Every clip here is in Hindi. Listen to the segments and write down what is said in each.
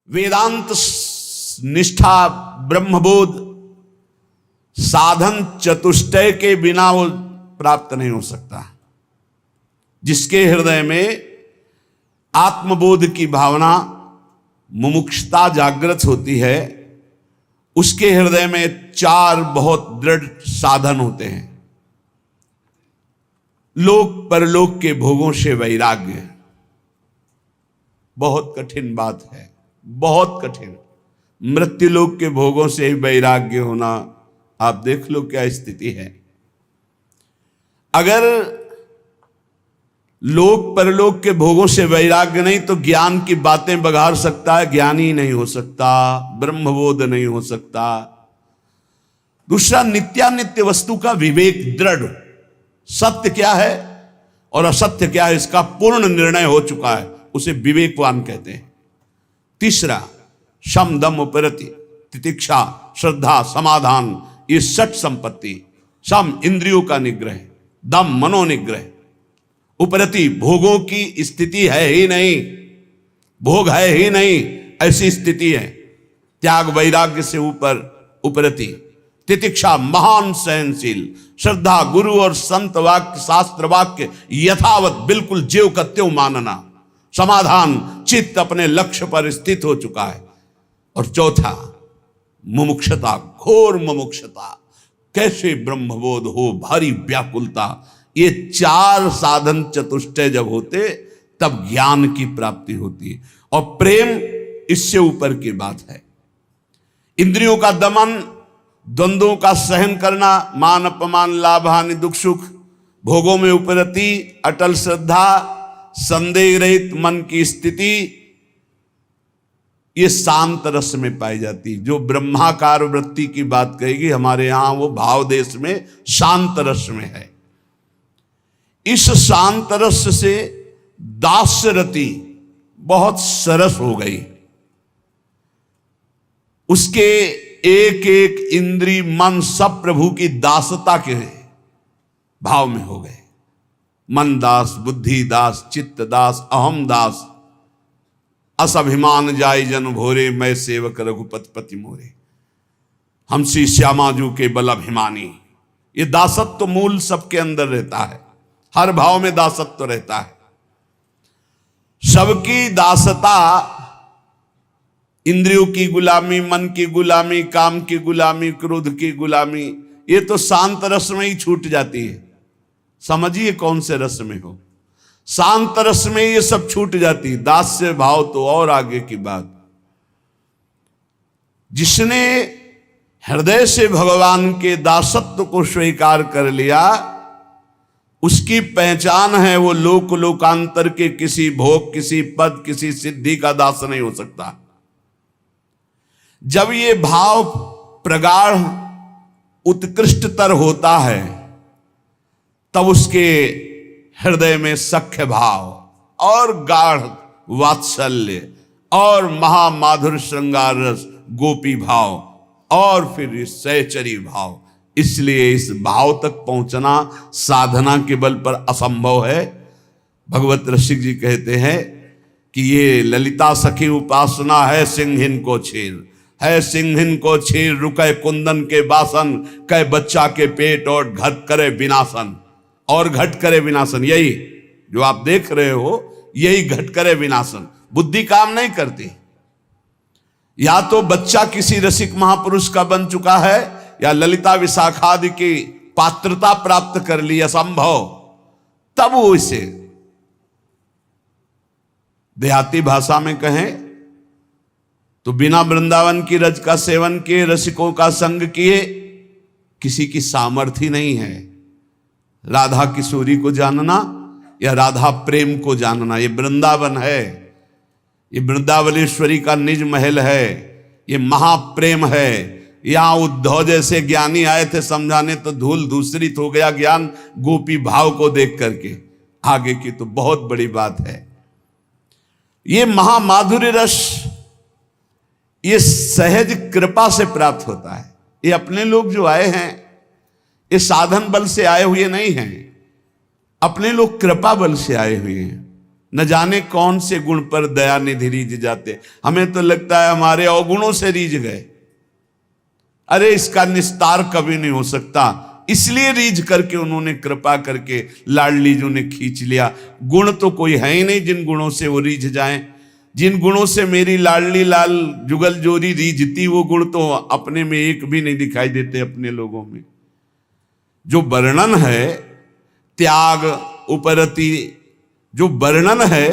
वेदांत निष्ठा ब्रह्मबोध साधन चतुष्टय के बिना वो प्राप्त नहीं हो सकता। जिसके हृदय में आत्मबोध की भावना मुमुक्षुता जागृत होती है, उसके हृदय में चार बहुत दृढ़ साधन होते हैं। लोक परलोक के भोगों से वैराग्य, बहुत कठिन बात है, बहुत कठिन। मृत्युलोक के भोगों से ही वैराग्य होना, आप देख लो क्या स्थिति है। अगर लोक परलोक के भोगों से वैराग्य नहीं तो ज्ञान की बातें बघार सकता है, ज्ञानी नहीं हो सकता, ब्रह्मबोध नहीं हो सकता। दूसरा, नित्यानित्य वस्तु का विवेक दृढ़, सत्य क्या है और असत्य क्या है इसका पूर्ण निर्णय हो चुका है, उसे विवेकवान कहते हैं। तीसरा, शम दम उपरति, तितिक्षा, श्रद्धा, समाधान, ये षट संपत्ति। शम इंद्रियों का निग्रह, दम मनोनिग्रह, उपरति भोगों की स्थिति है ही नहीं, भोग है ही नहीं, ऐसी स्थिति है। त्याग वैराग्य से ऊपर उपरति। तितिक्षा महान सहनशील, श्रद्धा गुरु और संत वाक्य शास्त्र वाक्य यथावत बिल्कुल ज्यों का त्यों मानना। समाधान, चित्त अपने लक्ष्य पर स्थित हो चुका है। और चौथा, मुमुक्षुता, घोर मुमुक्षुता, कैसे ब्रह्मबोध हो, भारी व्याकुलता। ये चार साधन चतुष्टय जब होते तब ज्ञान की प्राप्ति होती है। और प्रेम इससे ऊपर की बात है। इंद्रियों का दमन, द्वंद्वों का सहन करना, मान अपमान, लाभ हानि, दुख सुख, भोगों में उपरति, अटल श्रद्धा, संदेह रहित मन की स्थिति, ये शांत रस में पाई जाती। जो ब्रह्माकार वृत्ति की बात कहेगी हमारे यहां, वो भाव देश में शांत रस में है। इस शांत रस से दास्य रति बहुत सरस हो गई। उसके एक एक इंद्री मन सब प्रभु की दासता के भाव में हो गए। मन दास, बुद्धि दास, चित्त दास, अहम दास, असभिमान जाय जन भोरे, मैं सेवक रघुपति पति मोरे, हम श्री श्यामाजू के बल अभिमानी। ये दासत्व मूल सबके अंदर रहता है, हर भाव में दासत्व रहता है। सबकी दासता, इंद्रियों की गुलामी, मन की गुलामी, काम की गुलामी, क्रोध की गुलामी, ये तो शांत रस में ही छूट जाती है। समझिए कौन से रस में हो, शांत रस में ये सब छूट जाती। दास्य भाव तो और आगे की बात। जिसने हृदय से भगवान के दासत्व को स्वीकार कर लिया, उसकी पहचान है वो लोक लोकांतर के किसी भोग, किसी पद, किसी सिद्धि का दास नहीं हो सकता। जब ये भाव प्रगाढ़ उत्कृष्टतर होता है तब उसके हृदय में सख्य भाव और गाढ़ वात्सल्य और महामाधुर श्रृंगार रस, गोपी भाव और फिर सहचरी भाव। इसलिए इस भाव तक पहुंचना साधना के बल पर असंभव है। भगवत रसिक जी कहते हैं कि ये ललिता सखी उपासना है सिंहिन को छीर, है सिंहिन को छीर, रुके कुंदन के बासन, कह बच्चा के पेट और घट करे विनाशन। और घट करे विनाशन, यही जो आप देख रहे हो, यही घट करे विनाशन। बुद्धि काम नहीं करती। या तो बच्चा किसी रसिक महापुरुष का बन चुका है या ललिता विशाखादि की पात्रता प्राप्त कर ली, असंभव। तब वो इसे देहाती भाषा में कहें तो बिना वृंदावन की रज का सेवन किए, रसिकों का संग किए, किसी की सामर्थ्य नहीं है राधा किशोरी को जानना या राधा प्रेम को जानना। ये वृंदावन है, ये वृंदावनेश्वरी का निज महल है, ये महाप्रेम है। यहां उद्धव जैसे ज्ञानी आए थे समझाने तो धूल धूसरित हो गया ज्ञान गोपी भाव को देख करके। आगे की तो बहुत बड़ी बात है। ये महामाधुर्य रस ये सहज कृपा से प्राप्त होता है। ये अपने लोग जो आए हैं ये साधन बल से आए हुए नहीं हैं, अपने लोग कृपा बल से आए हुए हैं। न जाने कौन से गुण पर दया निधि रीझ जाते। हमें तो लगता है हमारे अवगुणों से रीझ गए। अरे इसका निस्तार कभी नहीं हो सकता, इसलिए रीझ करके उन्होंने कृपा करके लाडली जी ने खींच लिया। गुण तो कोई है ही नहीं जिन गुणों से वो रीझ जाएं। जिन गुणों से मेरी लाडली लाल जुगल जोरी रीझती, वो गुण तो अपने में एक भी नहीं दिखाई देते अपने लोगों में। जो वर्णन है त्याग उपरति, जो वर्णन है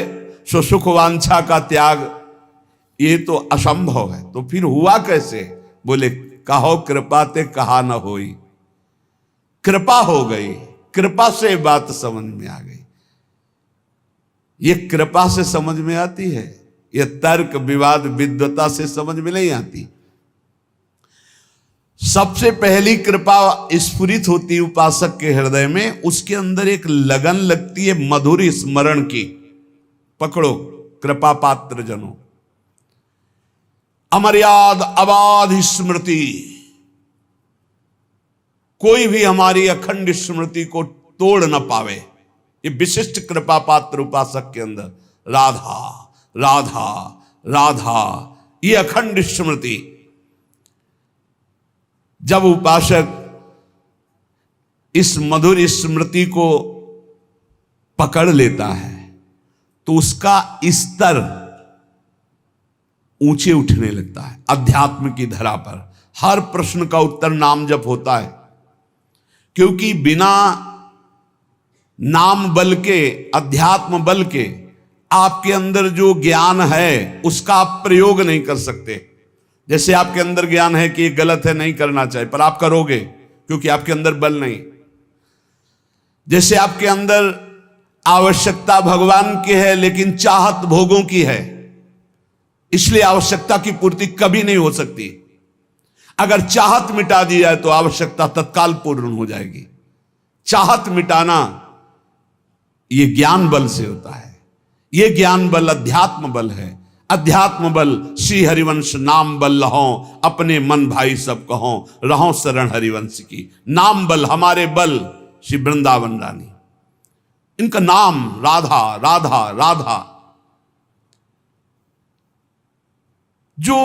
सो सुख वांछा का त्याग, ये तो असंभव है। तो फिर हुआ कैसे? बोले कहो कृपा ते कहा न होई। कृपा हो गई, कृपा से बात समझ में आ गई। ये कृपा से समझ में आती है, ये तर्क विवाद विद्वता से समझ में नहीं आती। सबसे पहली कृपा स्फुरित होती उपासक के हृदय में, उसके अंदर एक लगन लगती है मधुर स्मरण की। पकड़ो कृपा पात्र जनों, अमर्याद अबाध स्मृति, कोई भी हमारी अखंड स्मृति को तोड़ न पावे। ये विशिष्ट कृपा पात्र उपासक के अंदर राधा राधा राधा, ये अखंड स्मृति। जब उपासक इस मधुर स्मृति को पकड़ लेता है तो उसका स्तर ऊंचे उठने लगता है। अध्यात्म की धरा पर हर प्रश्न का उत्तर नाम जप होता है, क्योंकि बिना नाम बल के, अध्यात्म बल के आपके अंदर जो ज्ञान है उसका आप प्रयोग नहीं कर सकते। जैसे आपके अंदर ज्ञान है कि ये गलत है, नहीं करना चाहिए, पर आप करोगे क्योंकि आपके अंदर बल नहीं। जैसे आपके अंदर आवश्यकता भगवान की है लेकिन चाहत भोगों की है, इसलिए आवश्यकता की पूर्ति कभी नहीं हो सकती। अगर चाहत मिटा दी जाए तो आवश्यकता तत्काल पूर्ण हो जाएगी। चाहत मिटाना ये ज्ञान बल से होता है। ये ज्ञान बल अध्यात्म बल है। अध्यात्म बल श्री हरिवंश नाम बल लहो, अपने मन भाई सब कहो, रहो शरण हरिवंश की। नाम बल हमारे बल श्री वृंदावन रानी, इनका नाम राधा राधा राधा। जो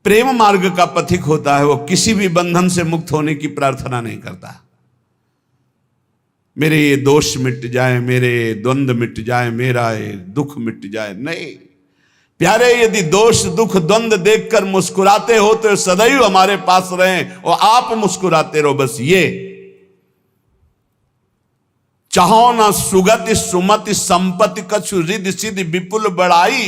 प्रेम मार्ग का पथिक होता है वो किसी भी बंधन से मुक्त होने की प्रार्थना नहीं करता। मेरे ये दोष मिट जाए, मेरे द्वंद्व मिट जाए, मेरा ये दुख मिट जाए, नहीं प्यारे। यदि दोष दुख द्वंद्व देखकर मुस्कुराते हो तो सदैव हमारे पास रहें और आप मुस्कुराते रहो। बस ये चाहो ना सुगति सुमति संपत्ति कछु रिद्धि सिद्धि विपुल बढ़ाई,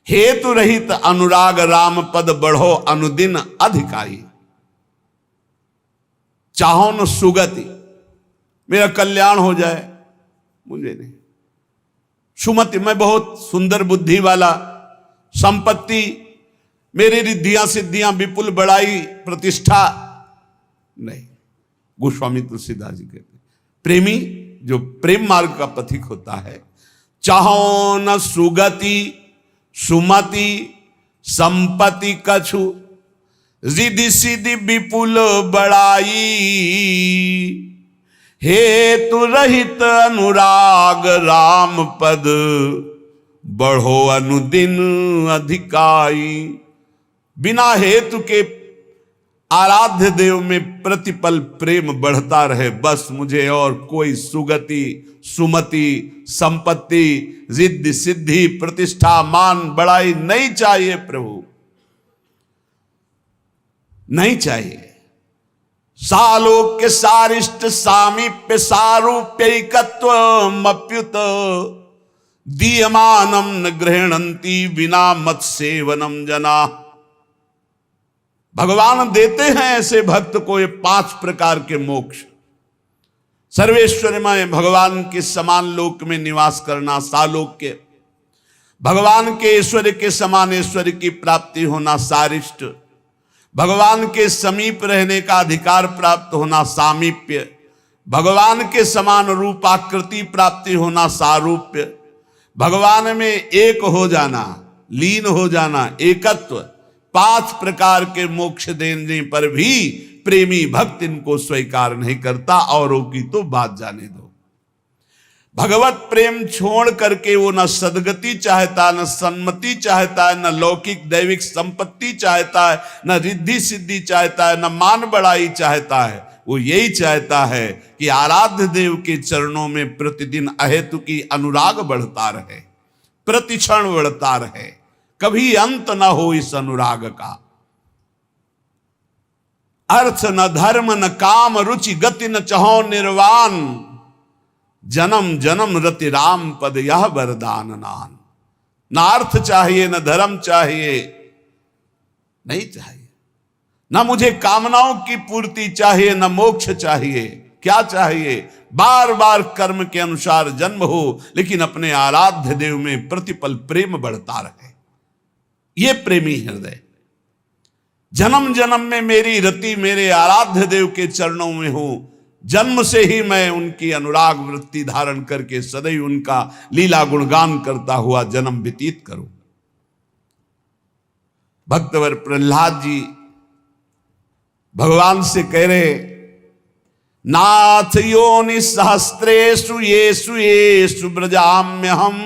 हेतु रहित अनुराग राम पद बढ़ो अनुदिन अधिकाई। चाहो न सुगति, मेरा कल्याण हो जाए, मुझे नहीं। सुमति, मैं बहुत सुंदर बुद्धि वाला, संपत्ति, मेरी रिद्धियां सिद्धियां विपुल बढ़ाई, प्रतिष्ठा नहीं। गोस्वामी तुलसीदास जी कहते प्रेमी जो प्रेम मार्ग का पथिक होता है, चाहो न सुगति सुमति संपत्ति कछु रिद्धि सिद्धि विपुल बढ़ाई, हेतु रहित अनुराग राम पद बढ़ो अनुदिन अधिकाई। बिना हेतु के आराध्य देव में प्रतिपल प्रेम बढ़ता रहे, बस मुझे और कोई सुगति सुमति संपत्ति रिद्धि सिद्धि प्रतिष्ठा मान बढ़ाई नहीं चाहिए प्रभु, नहीं चाहिए। सालोक्य सारिष्ट सामीप्य सारूप्यैकत्व अप्युत दीयमानम न गृह्णन्ति विना मत सेवनम जना। भगवान देते हैं ऐसे भक्त को ये 5 प्रकार के मोक्ष। सर्वेश्वरमय भगवान के समान लोक में निवास करना सालोक्य, भगवान के ऐश्वर्य के समान ऐश्वर्य की प्राप्ति होना सारिष्ट, भगवान के समीप रहने का अधिकार प्राप्त होना सामीप्य, भगवान के समान रूपाकृति प्राप्ति होना सारूप्य, भगवान में एक हो जाना, लीन हो जाना, एकत्व। 5 प्रकार के मोक्ष देने पर भी प्रेमी भक्त इनको स्वीकार नहीं करता, औरों की तो बात जाने दो। भगवत प्रेम छोड़ करके वो न सदगति चाहता, न सन्मति चाहता है, न लौकिक दैविक संपत्ति चाहता है, न रिद्धि सिद्धि चाहता है, न मान बढ़ाई चाहता है। वो यही चाहता है कि आराध्य देव के चरणों में प्रतिदिन अहेतु की अनुराग बढ़ता रहे, प्रतिक्षण बढ़ता रहे, कभी अंत न हो इस अनुराग का। अर्थ न धर्म न काम रुचि गति न चहो निर्वाण, जन्म जन्म रति राम पद यह वरदान नान। न अर्थ चाहिए, न धर्म चाहिए, नहीं चाहिए, न मुझे कामनाओं की पूर्ति चाहिए, न मोक्ष चाहिए। क्या चाहिए? बार बार कर्म के अनुसार जन्म हो, लेकिन अपने आराध्य देव में प्रतिपल प्रेम बढ़ता रहे। ये प्रेमी हृदय जन्म जन्म में मेरी रति मेरे आराध्य देव के चरणों में हो, जन्म से ही मैं उनकी अनुराग वृत्ति धारण करके सदैव उनका लीला गुणगान करता हुआ जन्म व्यतीत करूं। भक्तवर प्रहलाद जी भगवान से कह रहे, नाथ योनि सहस्त्रेषु येषु येषु ब्रजाम्यहम्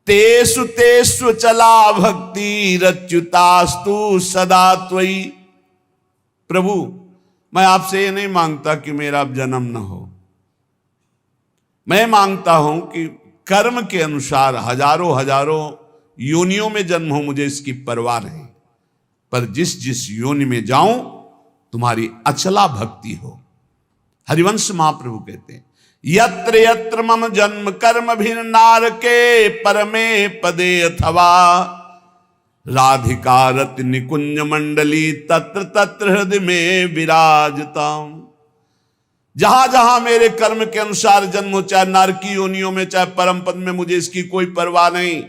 तेषु तेषु चला भक्ति रच्युतास्तु सदा त्वयि। प्रभु, मैं आपसे ये नहीं मांगता कि मेरा अब जन्म न हो, मैं मांगता हूं कि कर्म के अनुसार हजारों हजारों योनियों में जन्म हो, मुझे इसकी परवाह नहीं, पर जिस जिस योनि में जाऊं तुम्हारी अचला भक्ति हो। हरिवंश महाप्रभु कहते हैं, यत्र यत्र मम जन्म कर्म भिन्नार के परमे पदे अथवा राधिका रति निकुंज मंडली तत्र तत्र हृदय में विराजता। जहां जहां मेरे कर्म के अनुसार जन्म हो, चाहे नारकी योनियों में चाहे परम पद में, मुझे इसकी कोई परवाह नहीं।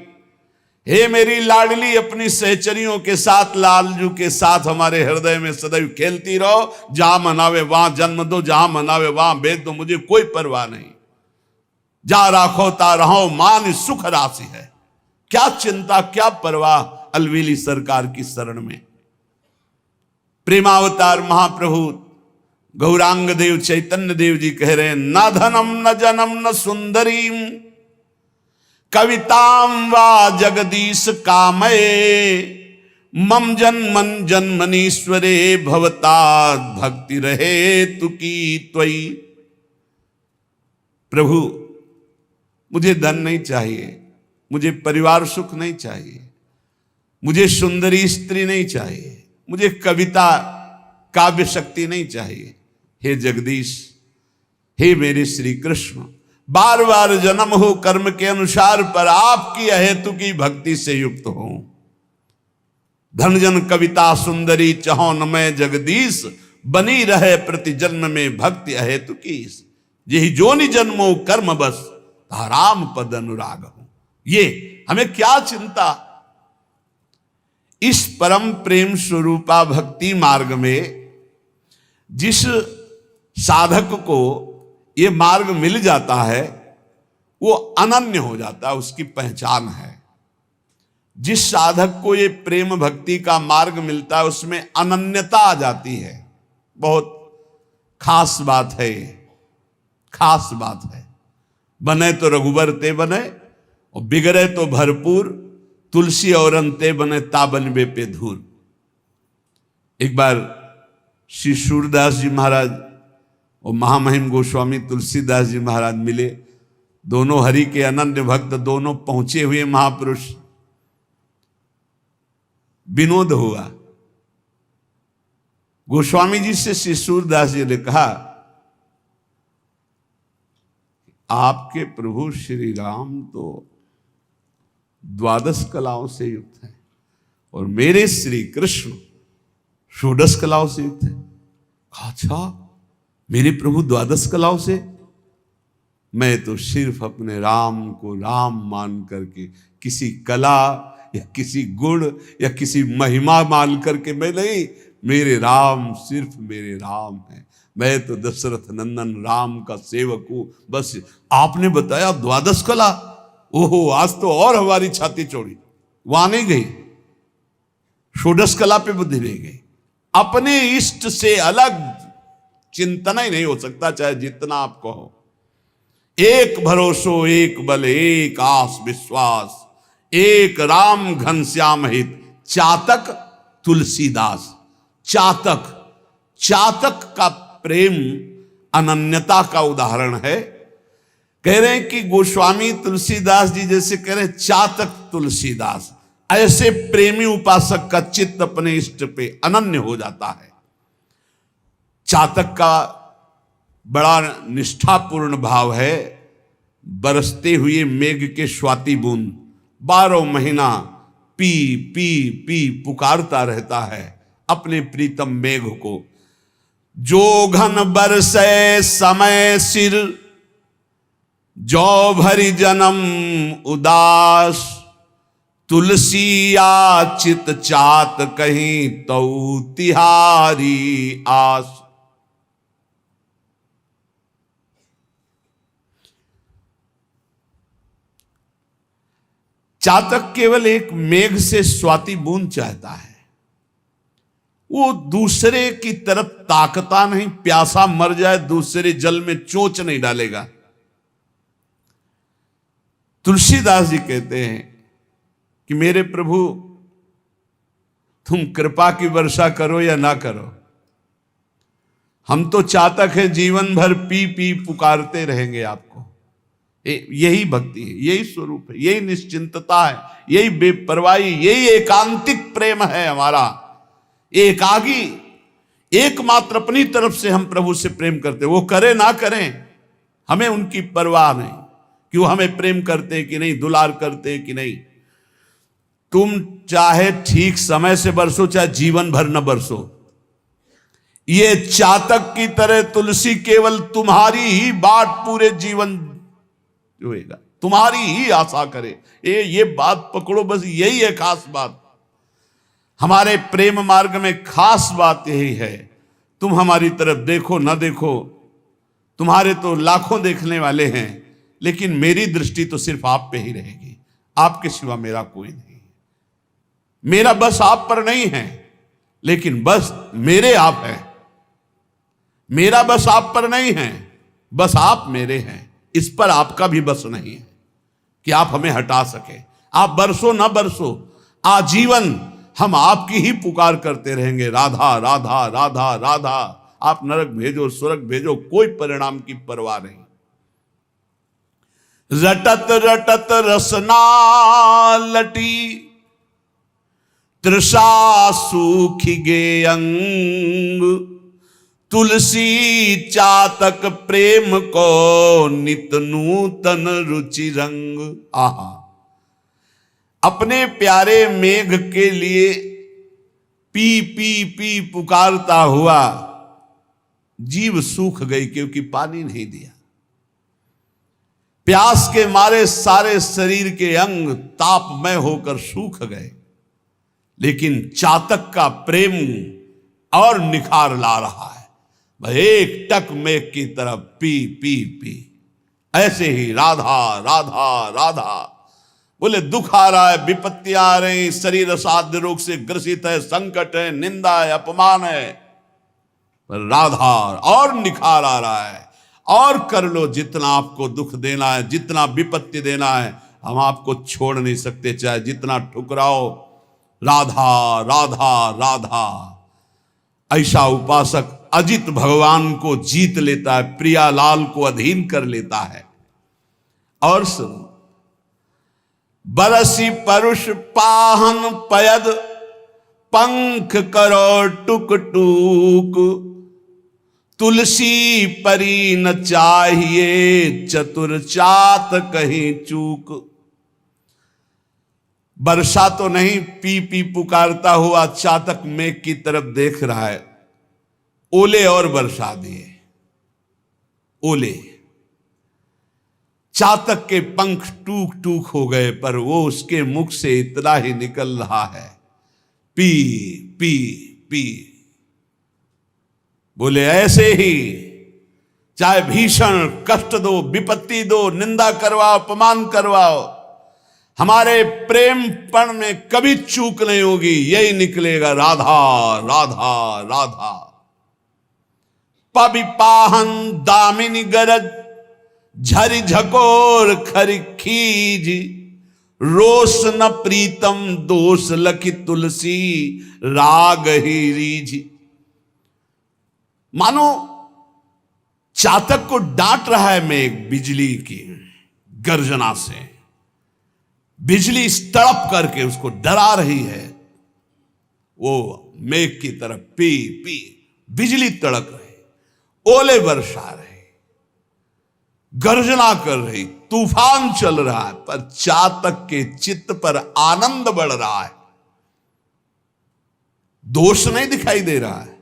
हे मेरी लाडली, अपनी सहचरियों के साथ, लालजू के साथ हमारे हृदय में सदैव खेलती रहो। जहां मनावे वहां जन्म दो, जहां मनावे वहां भेज दो, मुझे कोई परवाह नहीं। जा राखो ता रहो, मान सुख राशि है। क्या चिंता, क्या परवाह अलवेली सरकार की शरण में। प्रेमावतार महाप्रभु गौरांग देव चैतन्य देव जी कह रहे हैं, न धनम न जनम न सुंदरीम कविताम वा जगदीश कामये मम जन्मन जन्मनीश्वरे भवताद भक्ति रहे तुकी त्वयि। प्रभु, मुझे धन नहीं चाहिए, मुझे परिवार सुख नहीं चाहिए, मुझे सुंदरी स्त्री नहीं चाहिए, मुझे कविता काव्य शक्ति नहीं चाहिए। हे जगदीश, हे मेरे श्री कृष्ण, बार बार जन्म हो कर्म के अनुसार, पर आपकी अहेतु की भक्ति से युक्त हो। धन जन कविता सुंदरी चहो न मैं जगदीश, बनी रहे प्रति जन्म में भक्ति अहेतु की। यही जोनि जन्मो कर्म बस, राम पद अनुराग हो। ये हमें क्या चिंता। इस परम प्रेम स्वरूपा भक्ति मार्ग में जिस साधक को ये मार्ग मिल जाता है, वो अनन्य हो जाता है, उसकी पहचान है। जिस साधक को ये प्रेम भक्ति का मार्ग मिलता है, उसमें अनन्यता आ जाती है। बहुत खास बात है, खास बात है। बने तो रघुबर ते बने, और बिगड़े तो भरपूर, तुलसी और अंते बने ताबन बे पे धूर। एक बार श्री सूरदास जी महाराज और महामहिम गोस्वामी तुलसीदास जी महाराज मिले। दोनों हरि के अनन्य भक्त, दोनों पहुंचे हुए महापुरुष। विनोद हुआ। गोस्वामी जी से श्री सूरदास जी ने कहा, आपके प्रभु श्री राम तो द्वादश कलाओं से युक्त हैं और मेरे श्री कृष्ण षोडश कलाओं से युक्त हैं। अच्छा, मेरे प्रभु द्वादश कलाओं से? मैं तो सिर्फ अपने राम को राम मान करके, किसी कला या किसी गुण या किसी महिमा मान करके मैं नहीं, मेरे राम सिर्फ मेरे राम हैं। मैं तो दशरथ नंदन राम का सेवक हूं। बस आपने बताया द्वादश कला, ओहो, आज तो और हमारी छाती चौड़ी। वहां नहीं गई, षोडश कला पे बुद्धि नहीं गई। अपने इष्ट से अलग चिंतन ही नहीं हो सकता, चाहे जितना आप कहो। एक भरोसो एक बल एक आस विश्वास, एक राम घनश्याम हित, चातक तुलसीदास। चातक, चातक का प्रेम अनन्यता का उदाहरण है। कह रहे हैं कि गोस्वामी तुलसीदास जी जैसे कह रहे हैं चातक तुलसीदास, ऐसे प्रेमी उपासक का चित्त अपने इष्ट पे अनन्य हो जाता है। चातक का बड़ा निष्ठापूर्ण भाव है। बरसते हुए मेघ के स्वाति बूंद 12 महीना पी पी पी पुकारता रहता है अपने प्रीतम मेघ को। जो घन बरसे समय सिर, जो भरी जन्म उदास, तुलसी याचित चात कहीं तो तिहारी आस। चातक केवल एक मेघ से स्वाति बूंद चाहता है, वो दूसरे की तरफ ताकता नहीं। प्यासा मर जाए दूसरे जल में चोंच नहीं डालेगा। तुलसीदास जी कहते हैं कि मेरे प्रभु तुम कृपा की वर्षा करो या ना करो, हम तो चातक हैं, जीवन भर पी पी पुकारते रहेंगे आपको। यही भक्ति है, यही स्वरूप है, यही निश्चिंतता है, यही बेपरवाही, यही एकांतिक प्रेम है हमारा। एकागी, एकमात्र अपनी तरफ से हम प्रभु से प्रेम करते, वो करे ना करें हमें उनकी परवाह नहीं कि वो हमें प्रेम करते कि नहीं, दुलार करते कि नहीं। तुम चाहे ठीक समय से बरसो, चाहे जीवन भर न बरसो, ये चातक की तरह तुलसी केवल तुम्हारी ही बाट पूरे जीवन जोएगा, तुम्हारी ही आशा करे। ये बात पकड़ो, बस यही है खास बात। हमारे प्रेम मार्ग में खास बात यही है। तुम हमारी तरफ देखो ना देखो, तुम्हारे तो लाखों देखने वाले हैं, लेकिन मेरी दृष्टि तो सिर्फ आप पे ही रहेगी। आपके सिवा मेरा कोई नहीं, मेरा बस आप पर नहीं है, लेकिन बस मेरे आप है। मेरा बस आप पर नहीं है, बस आप मेरे हैं। इस पर आपका भी बस नहीं है कि आप हमें हटा सके। आप बरसो ना बरसो, आजीवन हम आपकी ही पुकार करते रहेंगे, राधा राधा राधा राधा। आप नरक भेजो स्वर्ग भेजो, कोई परिणाम की परवाह नहीं। रटत रटत रसना लटी, तृषा सूखी गे अंग, तुलसी चातक प्रेम को नित नूतन रुचि रंग। आहा, अपने प्यारे मेघ के लिए पी पी पी पुकारता हुआ जीव सूख गई, क्योंकि पानी नहीं दिया। प्यास के मारे सारे शरीर के अंग तापमय होकर सूख गए, लेकिन चातक का प्रेम और निखार ला रहा है। वह एक टक मेघ की तरफ पी पी पी। ऐसे ही राधा राधा राधा। बोले दुख आ रहा है, विपत्तियां आ रही, शरीर असाध्य रोग से ग्रसित है, संकट है, निंदा है, अपमान है, पर राधा और निखार आ रहा है। और कर लो जितना आपको दुख देना है, जितना विपत्ति देना है, हम आपको छोड़ नहीं सकते, चाहे जितना ठुकराओ। राधा राधा राधा। ऐसा उपासक अजित भगवान को जीत लेता है, प्रियालाल को अधीन कर लेता है। और सुनो, बरसी परुष पाहन पयद, पंख करो टुक टूक, तुलसी परी न चाहिए चतुर चात कहीं चूक। वर्षा तो नहीं, पी पी पुकारता हुआ चातक मेघ की तरफ देख रहा है। ओले और बरसा दिए, ओले। चातक के पंख टूक टूक हो गए, पर वो उसके मुख से इतना ही निकल रहा है, पी पी पी। बोले ऐसे ही चाहे भीषण कष्ट दो, विपत्ति दो, निंदा करवाओ, अपमान करवाओ, हमारे प्रेमपण में कभी चूक नहीं होगी। यही निकलेगा, राधा राधा राधा। पविपाहन दामिनी गरज, झरि झकोर खरि खीज, रोष न प्रीतम दोष लखी तुलसी, राग ही रीझ। मानो चातक को डांट रहा है मेघ बिजली की गर्जना से, बिजली तड़प करके उसको डरा रही है। वो मेघ की तरफ पी पी बिजली तड़क रही, ओले बरसा रहे, गर्जना कर रही, तूफान चल रहा है, पर चातक के चित्त पर आनंद बढ़ रहा है। दोष नहीं दिखाई दे रहा है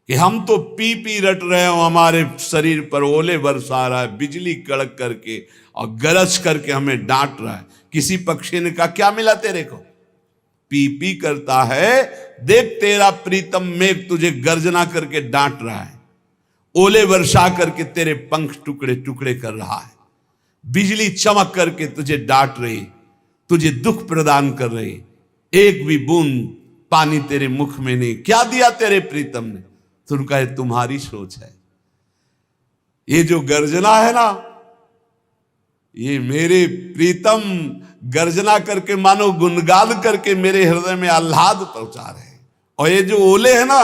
कि हम तो पी पी रट रहे हो, हमारे शरीर पर ओले बरसा रहा है, बिजली कड़क करके और गरज करके हमें डांट रहा है। किसी पक्षी ने कहा क्या मिला तेरे को, पी पी करता है, देख तेरा प्रीतम मेघ तुझे गर्जना करके डांट रहा है, ओले वर्षा करके तेरे पंख टुकड़े टुकड़े कर रहा है, बिजली चमक करके तुझे डांट रही, तुझे दुख प्रदान कर रही, एक भी बूंद पानी तेरे मुख में नहीं। क्या दिया तेरे प्रीतम ने? तो उनका ये तुम्हारी सोच है। ये जो गर्जना है ना, ये मेरे प्रीतम गर्जना करके मानो गुनगान करके मेरे हृदय में आह्लाद पहुंचा रहे हैं। और ये जो ओले है ना,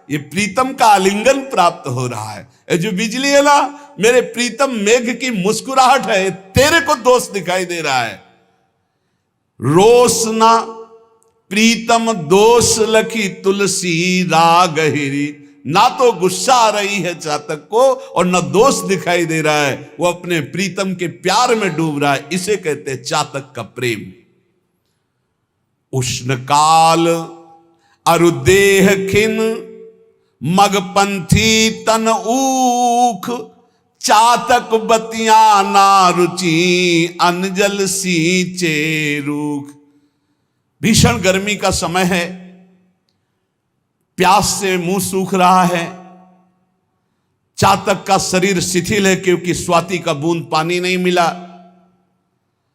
ये प्रीतम का आलिंगन प्राप्त हो रहा है। ये जो बिजली है ना, मेरे प्रीतम मेघ की मुस्कुराहट है, तेरे को दोष दिखाई दे रहा है। रोष ना प्रीतम दोष लखी तुलसी, राग हिरी। ना तो गुस्सा आ रही है चातक को और न दोष दिखाई दे रहा है, वो अपने प्रीतम के प्यार में डूब रहा है। इसे कहते हैं चातक का प्रेम। उष्ण काल अरुदेह खिन, मगपंथी तन ऊख, चातक बतिया ना रुचि, अनजल सींचे रूख। भीषण गर्मी का समय है, प्यास से मुंह सूख रहा है, चातक का शरीर शिथिल है क्योंकि स्वाति का बूंद पानी नहीं मिला,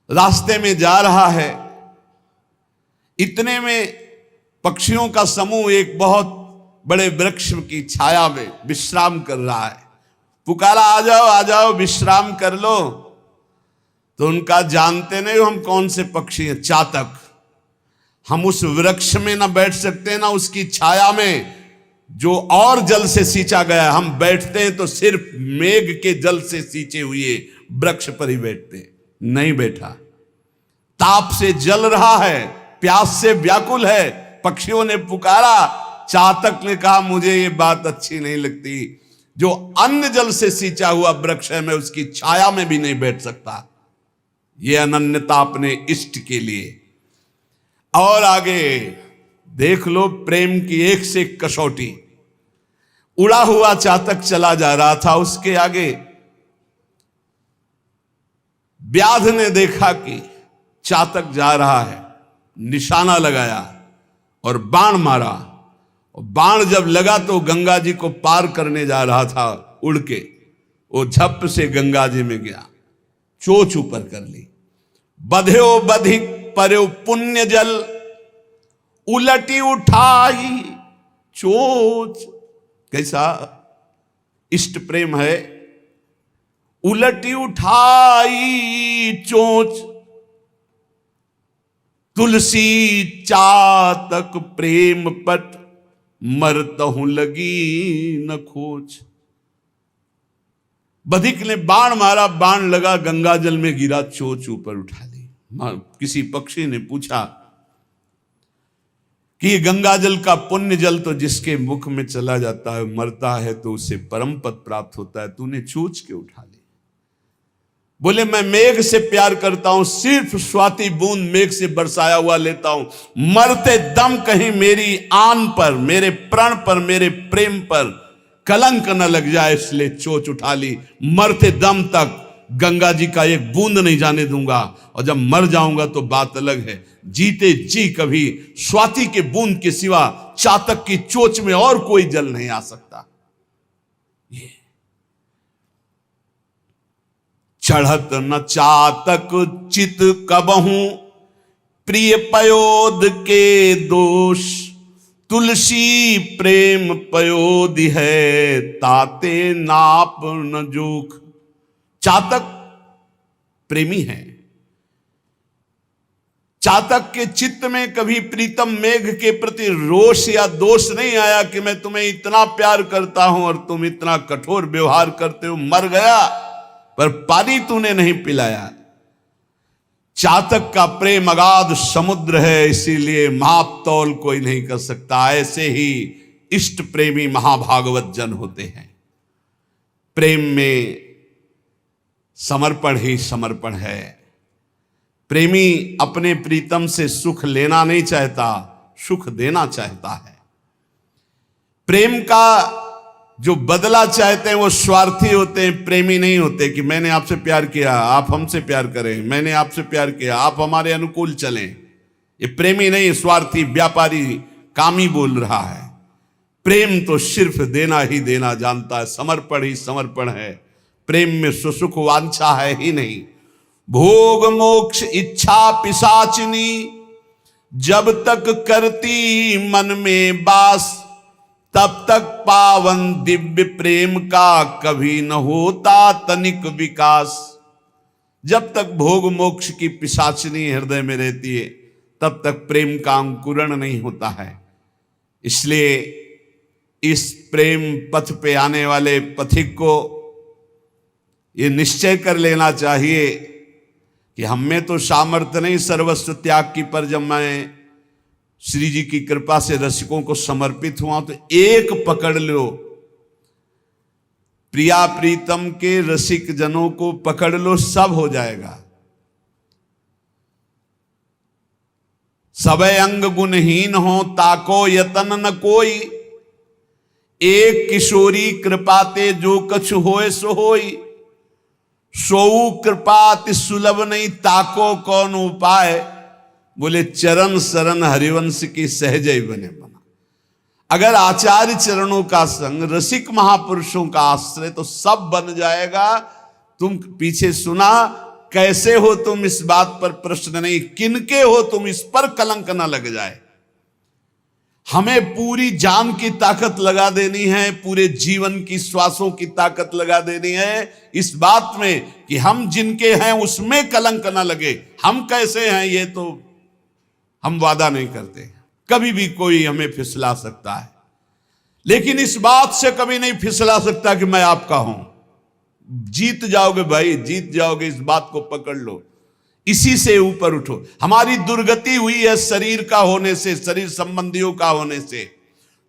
रास्ते में जा रहा है। इतने में पक्षियों का समूह एक बहुत बड़े वृक्ष की छाया में विश्राम कर रहा है। पुकारा आ जाओ आ जाओ, विश्राम कर लो। तो उनका जानते नहीं हम कौन से पक्षी हैं, चातक। हम उस वृक्ष में ना बैठ सकते ना उसकी छाया में जो और जल से सींचा गया है। हम बैठते हैं तो सिर्फ मेघ के जल से सींचे हुए वृक्ष पर ही बैठते, नहीं बैठा। ताप से जल रहा है, प्यास से व्याकुल है। पक्षियों ने पुकारा, चातक ने कहा मुझे ये बात अच्छी नहीं लगती, जो अन्न जल से सींचा हुआ वृक्ष है मैं उसकी छाया में भी नहीं बैठ सकता। ये अनन्यता अपने इष्ट के लिए। और आगे देख लो प्रेम की एक से एक कसौटी। उड़ा हुआ चातक चला जा रहा था, उसके आगे व्याध ने देखा कि चातक जा रहा है, निशाना लगाया और बाण मारा। और बाण जब लगा तो गंगा जी को पार करने जा रहा था उड़ के, वो झप से गंगा जी में गया, चोच ऊपर कर ली। बध्यो बधिक पर्यो पुण्य जल, उलटी उठाई चोच। कैसा इष्ट प्रेम है। उलटी उठाई चोच, तुलसी चातक प्रेम पट, मरतहु लगी न खोज। बधिक ने बाण मारा, बाण लगा, गंगा जल में गिरा, चोच ऊपर उठा ली। किसी पक्षी ने पूछा कि ये गंगा जल का पुण्य जल तो जिसके मुख में चला जाता है मरता है तो उसे परम पद प्राप्त होता है, तूने चोच के उठा ली। बोले मैं मेघ से प्यार करता हूं, सिर्फ स्वाति बूंद मेघ से बरसाया हुआ लेता हूं, मरते दम कहीं मेरी आन पर, मेरे प्राण पर, मेरे प्रेम पर कलंक न लग जाए, इसलिए चोच उठा ली। मरते दम तक गंगा जी का एक बूंद नहीं जाने दूंगा, और जब मर जाऊंगा तो बात अलग है। जीते जी कभी स्वाति के बूंद के सिवा चातक की चोच में और कोई जल नहीं आ सकता। ये चढ़त न चातक चित कबहू, प्रिय पयोद के दोष, तुलसी प्रेम पयोदि है, ताते नाप न जोख। चातक प्रेमी है। चातक के चित्त में कभी प्रीतम मेघ के प्रति रोष या दोष नहीं आया कि मैं तुम्हें इतना प्यार करता हूं और तुम इतना कठोर व्यवहार करते हो, मर गया पर पानी तूने नहीं पिलाया। चातक का प्रेम अगाध समुद्र है, इसीलिए माप तौल कोई नहीं कर सकता। ऐसे ही इष्ट प्रेमी महाभागवत जन होते हैं। प्रेम में समर्पण ही समर्पण है। प्रेमी अपने प्रीतम से सुख लेना नहीं चाहता, सुख देना चाहता है। प्रेम का जो बदला चाहते हैं वो स्वार्थी होते हैं, प्रेमी नहीं होते कि मैंने आपसे प्यार किया, आप हमसे प्यार करें, मैंने आपसे प्यार किया, आप हमारे अनुकूल चलें। ये प्रेमी नहीं, स्वार्थी, व्यापारी, कामी बोल रहा है। प्रेम तो सिर्फ देना ही देना जानता है, समर्पण ही समर्पण है। प्रेम में सुसुख वांछा है ही नहीं। भोग मोक्ष इच्छा पिशाचिनी, जब तक करती मन में बास, तब तक पावन दिव्य प्रेम का कभी न होता तनिक विकास। जब तक भोग मोक्ष की पिशाचिनी हृदय में रहती है, तब तक प्रेम का अंकुरण नहीं होता है। इसलिए इस प्रेम पथ पे आने वाले पथिक को ये निश्चय कर लेना चाहिए कि हम में तो सामर्थ्य नहीं सर्वस्व त्याग की, पर जब मैं श्री जी की कृपा से रसिकों को समर्पित हुआ तो एक पकड़ लो, प्रिया प्रीतम के रसिक जनों को पकड़ लो, सब हो जाएगा। सबे अंग गुणहीन हो ताको यतन न कोई, एक किशोरी कृपाते जो कछु होए सो होई। सोऊ कृपाति सुलभ नहीं ताको कौन उपाय, बोले चरण शरण हरिवंश की सहजय बने बना। अगर आचार्य चरणों का संग, रसिक महापुरुषों का आश्रय, तो सब बन जाएगा। तुम पीछे सुना, कैसे हो तुम इस बात पर प्रश्न नहीं, किनके हो तुम इस पर कलंक न लग जाए। हमें पूरी जान की ताकत लगा देनी है, पूरे जीवन की श्वासों की ताकत लगा देनी है इस बात में कि हम जिनके हैं उसमें कलंक न लगे। हम कैसे हैं ये तो हम वादा नहीं करते, कभी भी कोई हमें फिसला सकता है, लेकिन इस बात से कभी नहीं फिसला सकता कि मैं आपका हूं। जीत जाओगे भाई, जीत जाओगे, इस बात को पकड़ लो, इसी से ऊपर उठो। हमारी दुर्गति हुई है शरीर का होने से, शरीर संबंधियों का होने से।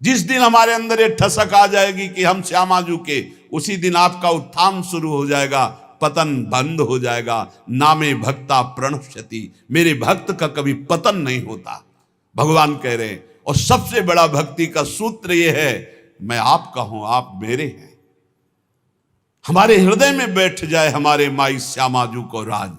जिस दिन हमारे अंदर ये ठसक आ जाएगी कि हम श्यामाजू के, उसी दिन आपका उत्थान शुरू हो जाएगा, पतन बंद हो जाएगा। नामे भक्ता प्रणश्यति, मेरे भक्त का कभी पतन नहीं होता, भगवान कह रहे हैं। और सबसे बड़ा भक्ति का सूत्र यह है, मैं आपका हूं, आप मेरे हैं। हमारे हृदय में बैठ जाए हमारे माई श्यामाजू को राज,